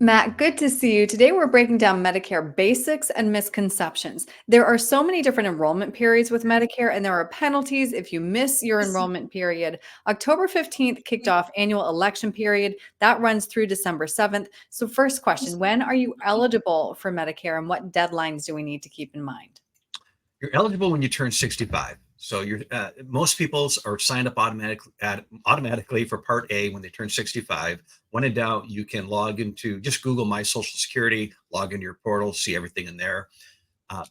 Matt, good to see you. Today we're breaking down Medicare basics and misconceptions. There are so many different enrollment periods with Medicare, and there are penalties if you miss your enrollment period. October 15th kicked off annual election period. That runs through December 7th. So, first question, when are you eligible for Medicare and what deadlines do we need to keep in mind? You're eligible when you turn 65. So you're most people are signed up automatically for Part A when they turn 65. When in doubt, you can log into just Google My Social Security, log into your portal, see everything in there.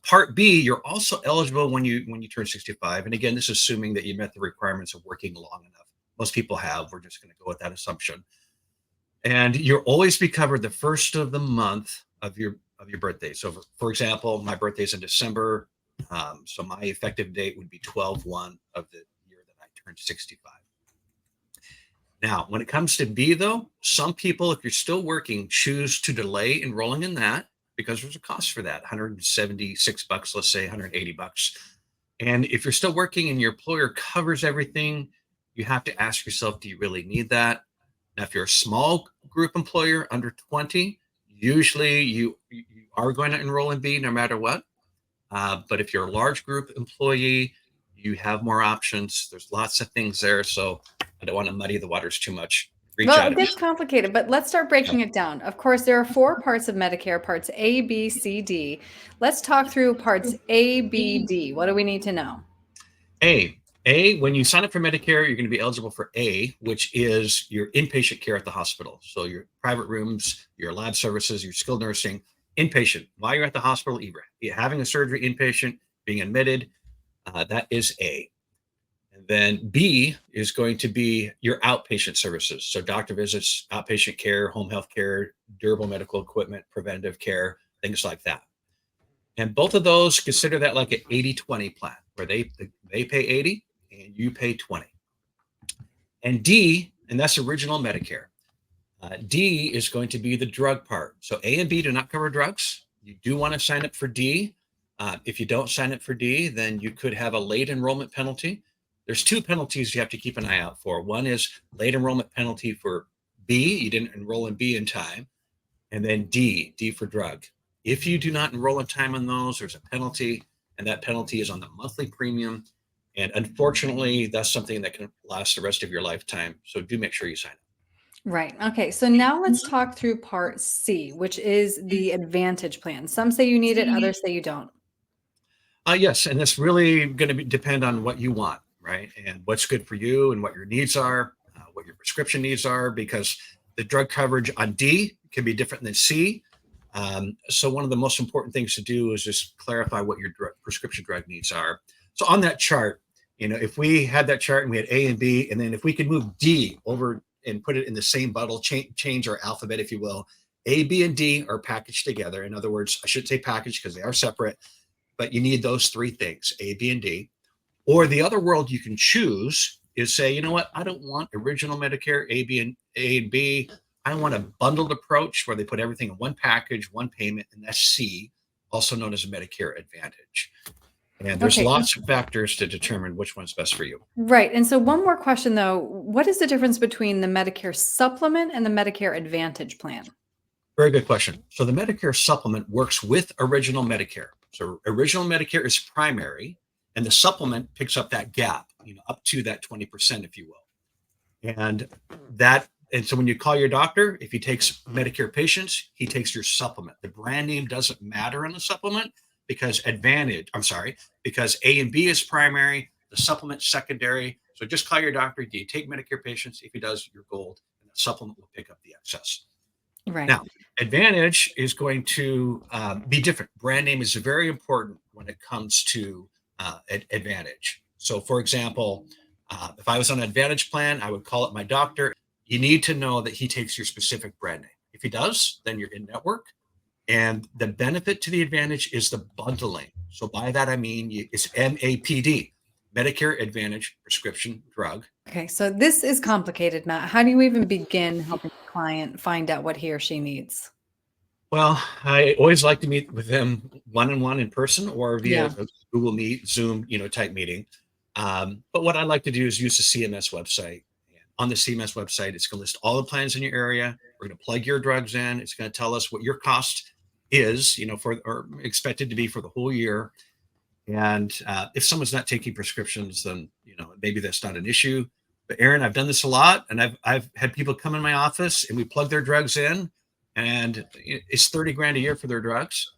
Part B, you're also eligible when you turn 65. And again, this is assuming that you met the requirements of working long enough. Most people have. We're just going to go with that assumption. And you'll always be covered the first of the month of your birthday. So, for example, my birthday's in December. So my effective date would be 12/1 of the year that I turned 65. Now, when it comes to B, though, some people, if you're still working, choose to delay enrolling in that because there's a cost for that, $176, let's say $180. And if you're still working and your employer covers everything, you have to ask yourself, do you really need that? Now, if you're a small group employer under 20, usually you are going to enroll in B no matter what. But if you're a large group employee, you have more options. There's lots of things there. So I don't want to muddy the waters too much. Reach Well, out it to me. gets complicated, but let's start breaking it down. Of course, there are four parts of Medicare, parts A, B, C, D. Let's talk through parts A, B, D. What do we need to know? A. A, when you sign up for Medicare, you're going to be eligible for A, which is your inpatient care at the hospital. So your private rooms, your lab services, your skilled nursing, inpatient. While you're at the hospital, either having a surgery inpatient, being admitted, that is A. And then B is going to be your outpatient services. So doctor visits, outpatient care, home health care, durable medical equipment, preventative care, things like that. And both of those, consider that like an 80/20 plan where they pay 80 and you pay 20. And D, and that's original Medicare. D is going to be the drug part. So A and B do not cover drugs. You do want to sign up for D. If you don't sign up for D, then you could have a late enrollment penalty. There's two penalties you have to keep an eye out for. One is late enrollment penalty for B. You didn't enroll in B in time. And then D for drug. If you do not enroll in time on those, there's a penalty, and that penalty is on the monthly premium. And unfortunately, that's something that can last the rest of your lifetime. So do make sure you sign up. Right. Okay. So now let's talk through part C, which is the Advantage plan. Some say you need it, others say you don't. Yes, and that's really going to depend on what you want, right? And what's good for you and what your needs are, what your prescription needs are, because the drug coverage on D can be different than C. So one of the most important things to do is just clarify what your prescription drug needs are. So on that chart, if we had that chart and we had A and B, and then if we could move D over and put it in the same bundle, change our alphabet, if you will, A, B, and D are packaged together. In other words, I should say packaged because they are separate, but you need those three things, A, B, and D. Or the other world you can choose is say, you know what, I don't want original Medicare, A and B. I want a bundled approach where they put everything in one package, one payment, and that's C, also known as a Medicare Advantage. And there's Okay. lots of factors to determine which one's best for you. Right. And so one more question though, what is the difference between the Medicare supplement and the Medicare Advantage plan? Very good question. So the Medicare supplement works with original Medicare. So original Medicare is primary, and the supplement picks up that gap, up to that 20%, if you will. And so when you call your doctor, if he takes Medicare patients, he takes your supplement. The brand name doesn't matter in the supplement because because A and B is primary, the supplement secondary. So just call your doctor. Do you take Medicare patients? If he does, you're gold, and the supplement will pick up the excess. Right. Now, Advantage is going to be different. Brand name is very important when it comes to Advantage. So, for example, if I was on an Advantage plan, I would call it my doctor. You need to know that he takes your specific brand name. If he does, then you're in network. And the benefit to the Advantage is the bundling. So by that, I mean it's MAPD, Medicare Advantage Prescription Drug. Okay. So this is complicated, Matt. How do you even begin helping a client find out what he or she needs? Well, I always like to meet with them one-on-one in person or via Yeah. a Google Meet, Zoom, type meeting. But what I like to do is use the CMS website. on the CMS website. It's going to list all the plans in your area. We're going to plug your drugs in. It's going to tell us what your cost is, for or expected to be for the whole year. And if someone's not taking prescriptions, then maybe that's not an issue. But Aaron, I've done this a lot, and I've had people come in my office and we plug their drugs in, and it's 30 grand a year for their drugs.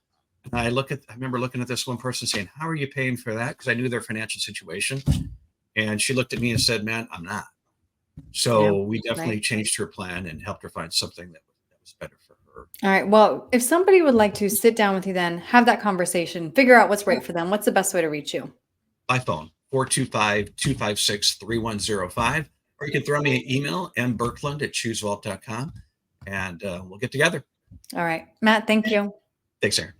And I remember looking at this one person saying, "How are you paying for that?" Because I knew their financial situation. And she looked at me and said, "Man, I'm not." So we definitely changed her plan and helped her find something that was better for her. All right. Well, if somebody would like to sit down with you, then have that conversation, figure out what's right for them, what's the best way to reach you? By phone, 425-256-3105, or you can throw me an email, mberkland@choosevault.com, and we'll get together. All right. Matt, thank you. Thanks, Aaron.